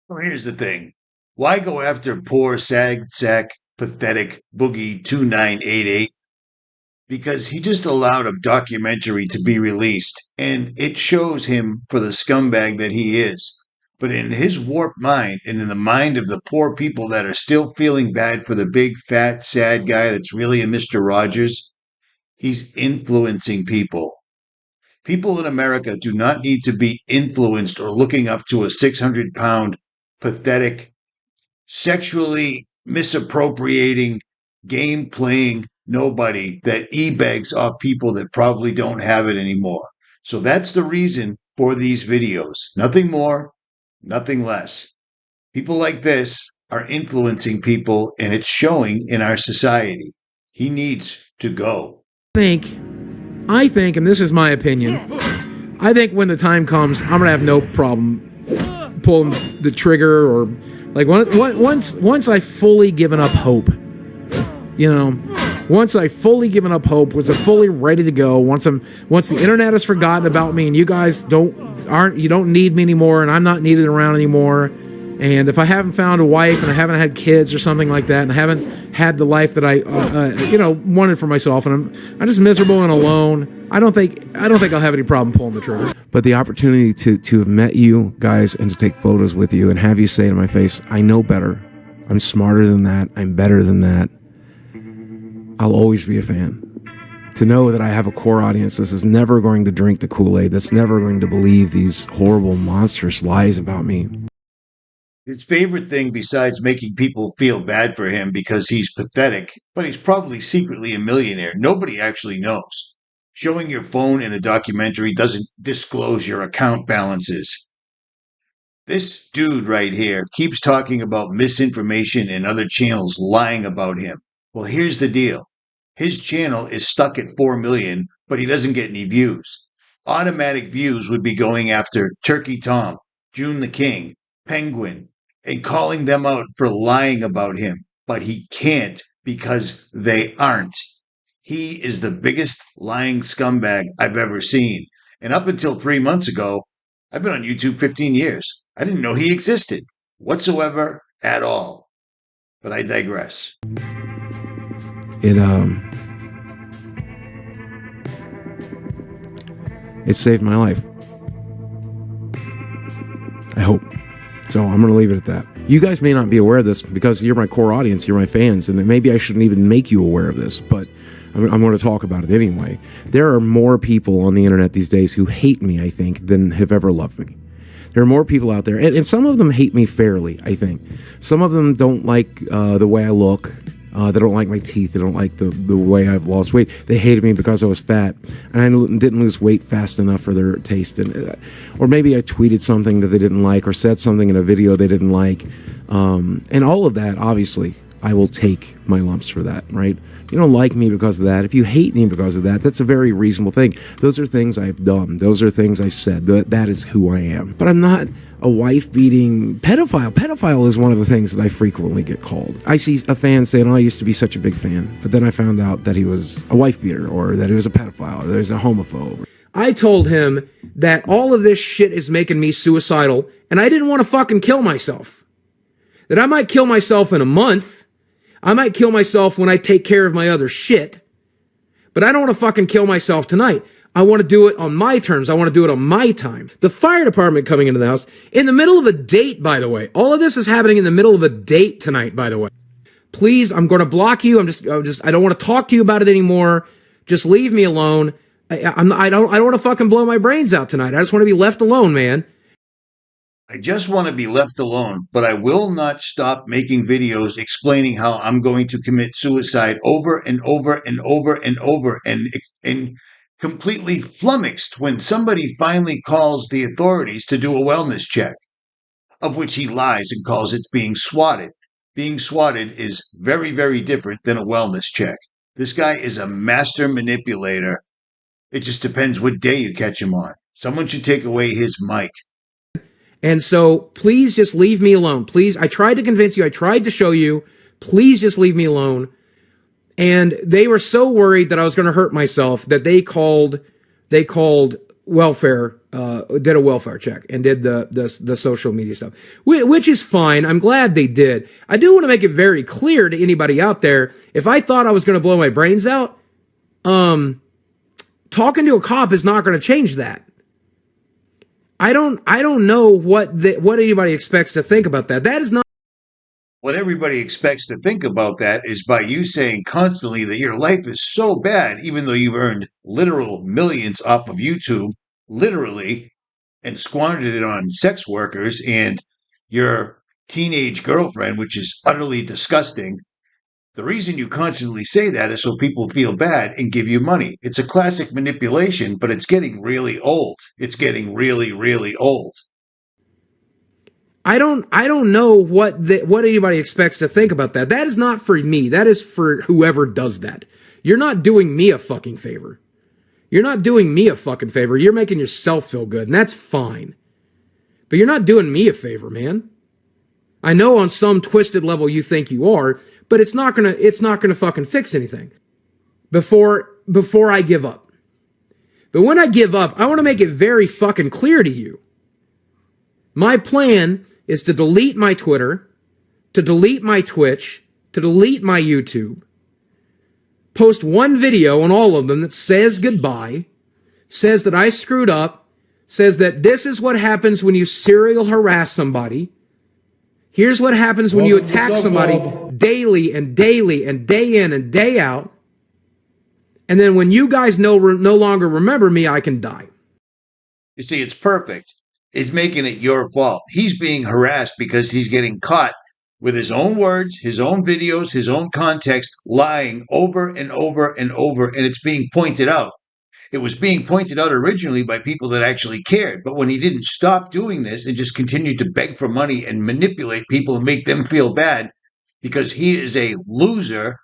Well, here's the thing. Why go after poor, sad, sack, pathetic Boogie 2988? Because he just allowed a documentary to be released, and it shows him for the scumbag that he is. But in his warped mind, and in the mind of the poor people that are still feeling bad for the big, fat, sad guy that's really a Mr. Rogers, he's influencing people. People in America do not need to be influenced or looking up to a 600-pound, pathetic, sexually misappropriating, game playing nobody that e-begs off people that probably don't have it anymore. So that's the reason for these videos. Nothing more, nothing less. People like this are influencing people, and it's showing in our society. He needs to go. I think, and this is my opinion, I think when the time comes, I'm gonna have no problem pulling the trigger, or like once I fully given up hope, you know, once I fully given up hope, was fully ready to go. Once the internet has forgotten about me, and you guys you don't need me anymore, and I'm not needed around anymore. And if I haven't found a wife, and I haven't had kids or something like that, and I haven't had the life that I, wanted for myself, and I'm just miserable and alone, I don't think I'll have any problem pulling the trigger. But the opportunity to have met you guys and to take photos with you and have you say to my face, I know better, I'm smarter than that, I'm better than that, I'll always be a fan. To know that I have a core audience that is never going to drink the Kool-Aid, that's never going to believe these horrible, monstrous lies about me. His favorite thing, besides making people feel bad for him because he's pathetic, but he's probably secretly a millionaire, nobody actually knows. Showing your phone in a documentary doesn't disclose your account balances. This dude right here keeps talking about misinformation and other channels lying about him. Well, here's the deal. His channel is stuck at 4 million, but he doesn't get any views. Automatic views would be going after Turkey Tom, June the King, Penguin, and calling them out for lying about him. But he can't because they aren't. He is the biggest lying scumbag I've ever seen. And up until 3 months ago, I've been on YouTube 15 years. I didn't know he existed whatsoever at all. But I digress. It saved my life. I hope. So I'm going to leave it at that. You guys may not be aware of this because you're my core audience, you're my fans, and maybe I shouldn't even make you aware of this, but I'm going to talk about it anyway. There are more people on the internet these days who hate me, I think, than have ever loved me. There are more people out there, and some of them hate me fairly, I think. Some of them don't like the way I look. They don't like my teeth. They don't like the way I've lost weight. They hated me because I was fat, and I didn't lose weight fast enough for their taste. Or maybe I tweeted something that they didn't like, or said something in a video they didn't like. And all of that, obviously, I will take my lumps for that, right? You don't like me because of that. If you hate me because of that, that's a very reasonable thing. Those are things I've done. Those are things I've said. That is who I am. But I'm not a wife-beating pedophile. Pedophile is one of the things that I frequently get called. I see a fan saying, oh, I used to be such a big fan. But then I found out that he was a wife-beater, or that he was a pedophile, or that he was a homophobe. I told him that all of this shit is making me suicidal, and I didn't want to fucking kill myself. That I might kill myself in a month. I might kill myself when I take care of my other shit. But I don't want to fucking kill myself tonight. I want to do it on my terms. I want to do it on my time. The fire department coming into the house in the middle of a date, by the way. All of this is happening in the middle of a date tonight, by the way. Please, I'm going to block you. I don't want to talk to you about it anymore. Just leave me alone. I don't want to fucking blow my brains out tonight. I just want to be left alone, man. I just want to be left alone, but I will not stop making videos explaining how I'm going to commit suicide over and over and over and over, and completely flummoxed when somebody finally calls the authorities to do a wellness check, of which he lies and calls it being swatted. Being swatted is very, very different than a wellness check. This guy is a master manipulator. It just depends what day you catch him on. Someone should take away his mic. And so please just leave me alone. Please, I tried to convince you. I tried to show you. Please just leave me alone. And they were so worried that I was going to hurt myself that they called welfare did a welfare check and did the social media stuff, which is fine. I'm glad they did. I do want to make it very clear to anybody out there, if I thought I was going to blow my brains out, talking to a cop is not going to change that. I don't know what anybody expects to think about that. That is not. What everybody expects to think about that is by you saying constantly that your life is so bad, even though you've earned literal millions off of YouTube, literally, and squandered it on sex workers and your teenage girlfriend, which is utterly disgusting. The reason you constantly say that is so people feel bad and give you money. It's a classic manipulation, but it's getting really old. It's getting really, really old. I don't know what anybody expects to think about that. That is not for me. That is for whoever does that. You're not doing me a fucking favor. You're not doing me a fucking favor. You're making yourself feel good, and that's fine. But you're not doing me a favor, man. I know on some twisted level you think you are, but it's not gonna fucking fix anything. Before I give up. But when I give up, I want to make it very fucking clear to you. My plan is to delete my Twitter, to delete my Twitch, to delete my YouTube, post one video on all of them that says goodbye, says that I screwed up, says that this is what happens when you serial harass somebody. Here's what happens when you attack somebody daily and daily and day in and day out. And then when you guys no longer remember me, I can die. You see, it's perfect. It's making it your fault. He's being harassed because he's getting caught with his own words, his own videos, his own context, lying over and over and over, and it's being pointed out. It was being pointed out originally by people that actually cared, but when he didn't stop doing this and just continued to beg for money and manipulate people and make them feel bad because he is a loser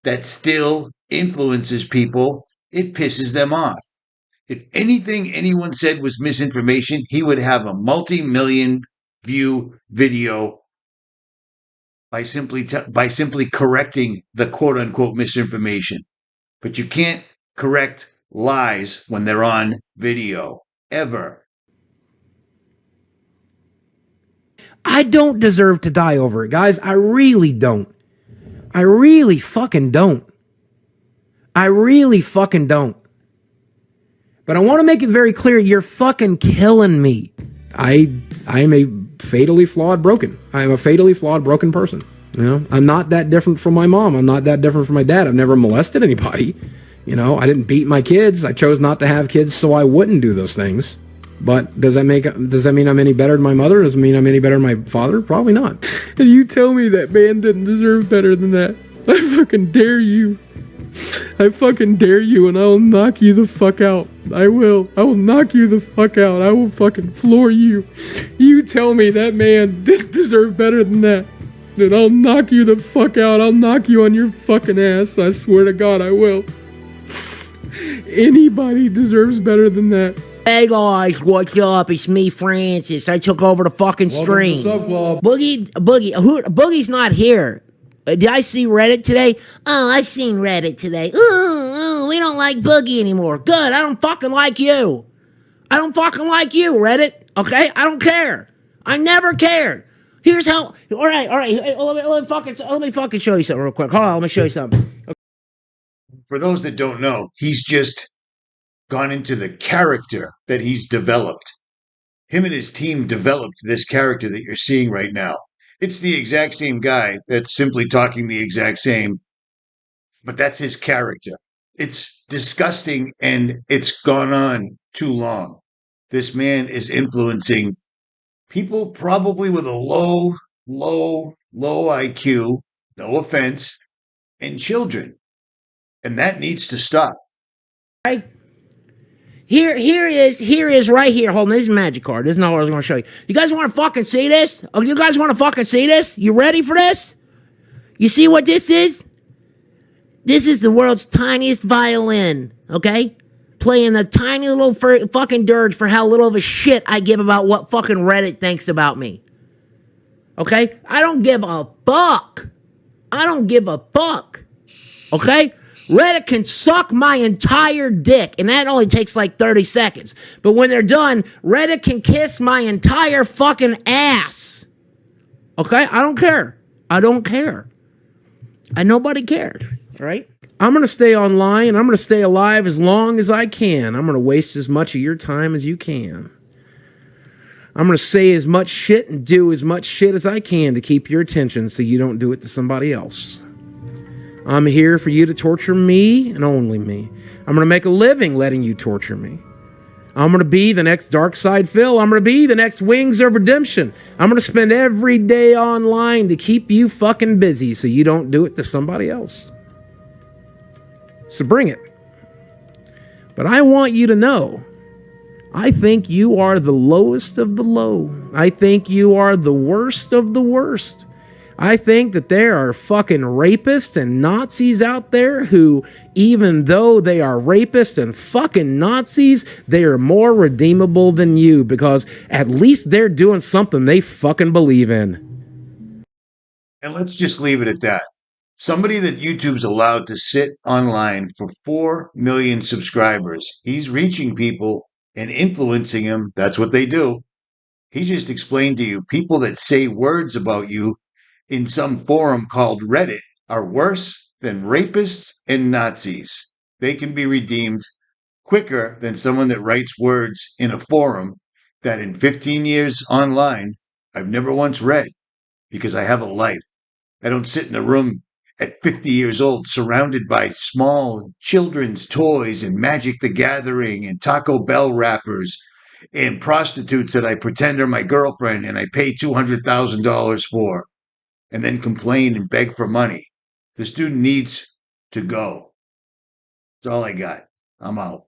that still influences people, it pisses them off. If anything anyone said was misinformation, he would have a multi-million view video by simply correcting the quote-unquote misinformation. But you can't correct lies when they're on video, ever. I don't deserve to die over it, guys. I really don't. I really fucking don't. I really fucking don't. But I want to make it very clear, you're fucking killing me. I am a fatally flawed broken. I am a fatally flawed broken person. You know, I'm not that different from my mom. I'm not that different from my dad. I've never molested anybody. You know, I didn't beat my kids. I chose not to have kids so I wouldn't do those things. But does that mean I'm any better than my mother? Does it mean I'm any better than my father? Probably not. And you tell me that man didn't deserve better than that. I fucking dare you. I fucking dare you, and I'll knock you the fuck out. I will. I will knock you the fuck out. I will fucking floor you. You tell me that man didn't deserve better than that. Then I'll knock you the fuck out. I'll knock you on your fucking ass. I swear to God, I will. Anybody deserves better than that. Hey guys, what's up? It's me, Francis. I took over the fucking stream. Boogie's not here. Did I see Reddit today? Oh, I've seen Reddit today. Ooh, we don't like Boogie anymore. Good, I don't fucking like you. I don't fucking like you, Reddit. Okay? I don't care. I never cared. Here's how. All right. Let me fucking show you something real quick. Hold on, let me show you something. For those that don't know, he's just gone into the character that he's developed. Him and his team developed this character that you're seeing right now. It's the exact same guy that's simply talking the exact same, but that's his character. It's disgusting, and it's gone on too long. This man is influencing people probably with a low IQ, no offense, and children. And that needs to stop. Right. Here is right here. Hold on, this is a magic card. This is not what I was going to show you. You guys want to fucking see this? Oh, you guys want to fucking see this? You ready for this? You see what this is? This is the world's tiniest violin, okay? Playing the tiny little fucking dirge for how little of a shit I give about what fucking Reddit thinks about me. Okay? I don't give a fuck. I don't give a fuck. Okay? Reddit can suck my entire dick, and that only takes like 30 seconds. But when they're done, Reddit can kiss my entire fucking ass. Okay? I don't care. I don't care. And nobody cared, right? I'm going to stay online, and I'm going to stay alive as long as I can. I'm going to waste as much of your time as you can. I'm going to say as much shit and do as much shit as I can to keep your attention so you don't do it to somebody else. I'm here for you to torture me and only me. I'm going to make a living letting you torture me. I'm going to be the next Dark Side Phil. I'm going to be the next Wings of Redemption. I'm going to spend every day online to keep you fucking busy so you don't do it to somebody else. So bring it. But I want you to know, I think you are the lowest of the low. I think you are the worst of the worst. I think that there are fucking rapists and Nazis out there who, even though they are rapists and fucking Nazis, they are more redeemable than you because at least they're doing something they fucking believe in. And let's just leave it at that. Somebody that YouTube's allowed to sit online for 4 million subscribers. He's reaching people and influencing them. That's what they do. He just explained to you people that say words about you in some forum called Reddit are worse than rapists and Nazis. They can be redeemed quicker than someone that writes words in a forum that in 15 years online, I've never once read because I have a life. I don't sit in a room at 50 years old surrounded by small children's toys and Magic the Gathering and Taco Bell wrappers and prostitutes that I pretend are my girlfriend and I pay $200,000 for. And then complain and beg for money. The student needs to go. That's all I got. I'm out.